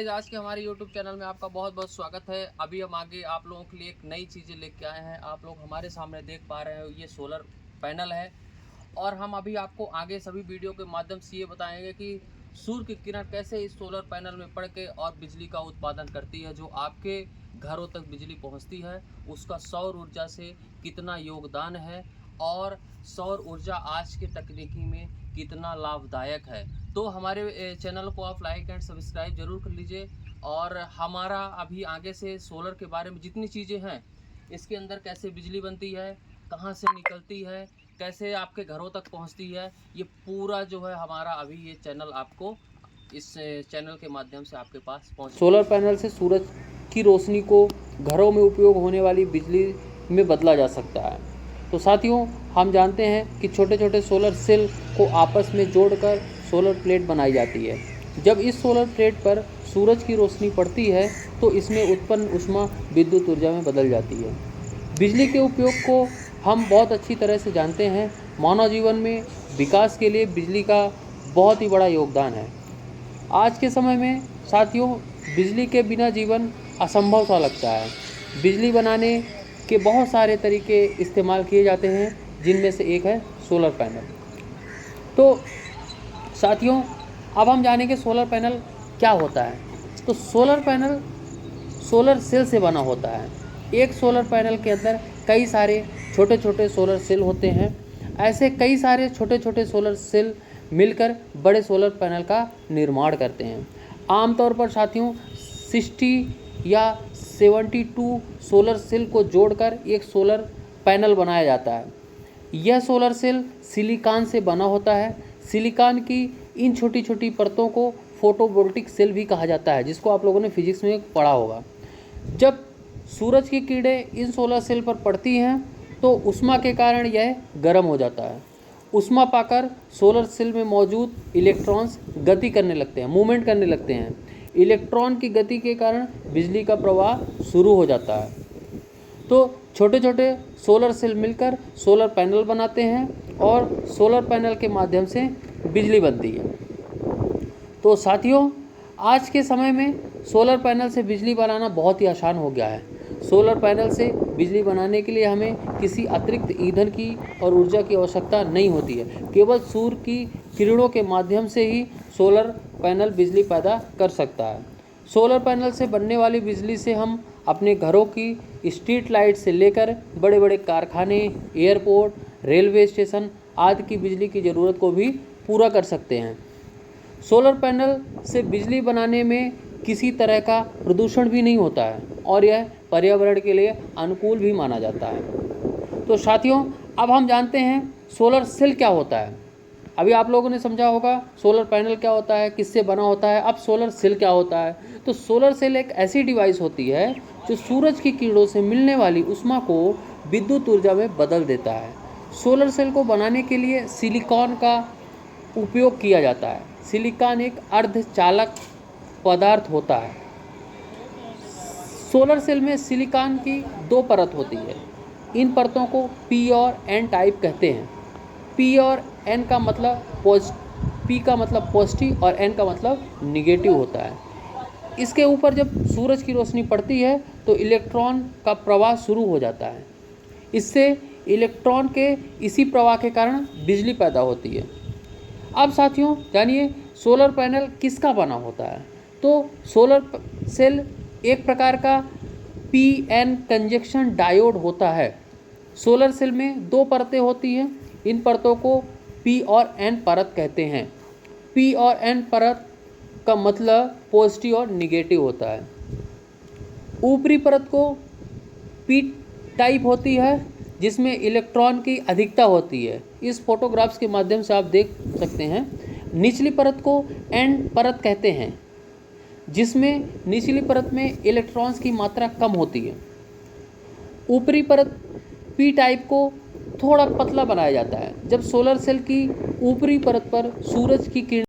Guys, आज के हमारे YouTube चैनल में आपका बहुत बहुत स्वागत है। अभी हम आगे आप लोगों के लिए एक नई चीज़ें लेके आए हैं। आप लोग हमारे सामने देख पा रहे हो, ये सोलर पैनल है। और हम अभी आपको आगे सभी वीडियो के माध्यम से ये बताएंगे कि सूर्य की किरण कैसे इस सोलर पैनल में पड़ के और बिजली का उत्पादन करती है, जो आपके घरों तक बिजली पहुंचती है। उसका सौर ऊर्जा से कितना योगदान है और सौर ऊर्जा आज के तकनीकी में कितना लाभदायक है। तो हमारे चैनल को आप लाइक एंड सब्सक्राइब जरूर कर लीजिए। और हमारा अभी आगे से सोलर के बारे में जितनी चीज़ें हैं, इसके अंदर कैसे बिजली बनती है, कहाँ से निकलती है, कैसे आपके घरों तक पहुंचती है, ये पूरा जो है हमारा अभी ये चैनल आपको इस चैनल के माध्यम से आपके पास पहुंच। सोलर पैनल से सूरज की रोशनी को घरों में उपयोग होने वाली बिजली में बदला जा सकता है। तो साथियों, हम जानते हैं कि छोटे छोटे सोलर सेल को आपस में जोड़कर सोलर प्लेट बनाई जाती है। जब इस सोलर प्लेट पर सूरज की रोशनी पड़ती है तो इसमें उत्पन्न ऊष्मा विद्युत ऊर्जा में बदल जाती है। बिजली के उपयोग को हम बहुत अच्छी तरह से जानते हैं। मानव जीवन में विकास के लिए बिजली का बहुत ही बड़ा योगदान है। आज के समय में साथियों, बिजली के बिना जीवन असंभव सा लगता है। बिजली बनाने के बहुत सारे तरीके इस्तेमाल किए जाते हैं, जिनमें से एक है सोलर पैनल। तो साथियों, अब हम जानेंगे सोलर पैनल क्या होता है। तो सोलर पैनल सोलर सेल से बना होता है। एक सोलर पैनल के अंदर कई सारे छोटे छोटे सोलर सेल होते हैं। ऐसे कई सारे छोटे छोटे सोलर सेल मिलकर बड़े सोलर पैनल का निर्माण करते हैं। आमतौर पर साथियों 60 या 72 सोलर सेल को जोड़कर एक सोलर पैनल बनाया जाता है। यह सोलर सेल सिलिकॉन से बना होता है। सिलिकॉन की इन छोटी छोटी परतों को फोटोवोल्टिक सेल भी कहा जाता है, जिसको आप लोगों ने फिजिक्स में पढ़ा होगा। जब सूरज की किरणें इन सोलर सेल पर पड़ती हैं तो ऊष्मा के कारण यह गर्म हो जाता है। ऊष्मा पाकर सोलर सेल में मौजूद इलेक्ट्रॉन्स गति करने लगते हैं, मूवमेंट करने लगते हैं। इलेक्ट्रॉन की गति के कारण बिजली का प्रवाह शुरू हो जाता है। तो छोटे छोटे सोलर सेल मिलकर सोलर पैनल बनाते हैं और सोलर पैनल के माध्यम से बिजली बनती है। तो साथियों, आज के समय में सोलर पैनल से बिजली बनाना बहुत ही आसान हो गया है। सोलर पैनल से बिजली बनाने के लिए हमें किसी अतिरिक्त ईंधन की और ऊर्जा की आवश्यकता नहीं होती है। केवल सूर्य की किरणों के माध्यम से ही सोलर पैनल बिजली पैदा कर सकता है। सोलर पैनल से बनने वाली बिजली से हम अपने घरों की स्ट्रीट लाइट से लेकर बड़े बड़े कारखाने, एयरपोर्ट, रेलवे स्टेशन आदि की बिजली की ज़रूरत को भी पूरा कर सकते हैं। सोलर पैनल से बिजली बनाने में किसी तरह का प्रदूषण भी नहीं होता है और यह पर्यावरण के लिए अनुकूल भी माना जाता है। तो साथियों, अब हम जानते हैं सोलर सेल क्या होता है। अभी आप लोगों ने समझा होगा सोलर पैनल क्या होता है, किससे बना होता है। अब सोलर सेल क्या होता है। तो सोलर सेल एक ऐसी डिवाइस होती है जो सूरज की किरणों से मिलने वाली ऊष्मा को विद्युत ऊर्जा में बदल देता है। सोलर सेल को बनाने के लिए सिलिकॉन का उपयोग किया जाता है। सिलिकॉन एक अर्धचालक पदार्थ होता है। सोलर सेल में सिलिकॉन की 2 परत होती है। इन परतों को पी और एन टाइप कहते हैं। पी और एन का मतलब पी का मतलब पॉजिटिव और एन का मतलब निगेटिव होता है। इसके ऊपर जब सूरज की रोशनी पड़ती है तो इलेक्ट्रॉन का प्रवाह शुरू हो जाता है। इससे इलेक्ट्रॉन के इसी प्रवाह के कारण बिजली पैदा होती है। अब साथियों जानिए सोलर पैनल किसका बना होता है। तो सोलर सेल एक प्रकार का पी एन कंजक्शन डायोड होता है। सोलर सेल में 2 परतें होती हैं। इन परतों को पी और एन परत कहते हैं। पी और एन परत का मतलब पॉजिटिव और निगेटिव होता है। ऊपरी परत को पी टाइप होती है, जिसमें इलेक्ट्रॉन की अधिकता होती है। इस फोटोग्राफ्स के माध्यम से आप देख सकते हैं। निचली परत को एन परत कहते हैं, जिसमें निचली परत में इलेक्ट्रॉन्स की मात्रा कम होती है। ऊपरी परत पी टाइप को थोड़ा पतला बनाया जाता है। जब सोलर सेल की ऊपरी परत पर सूरज की किरण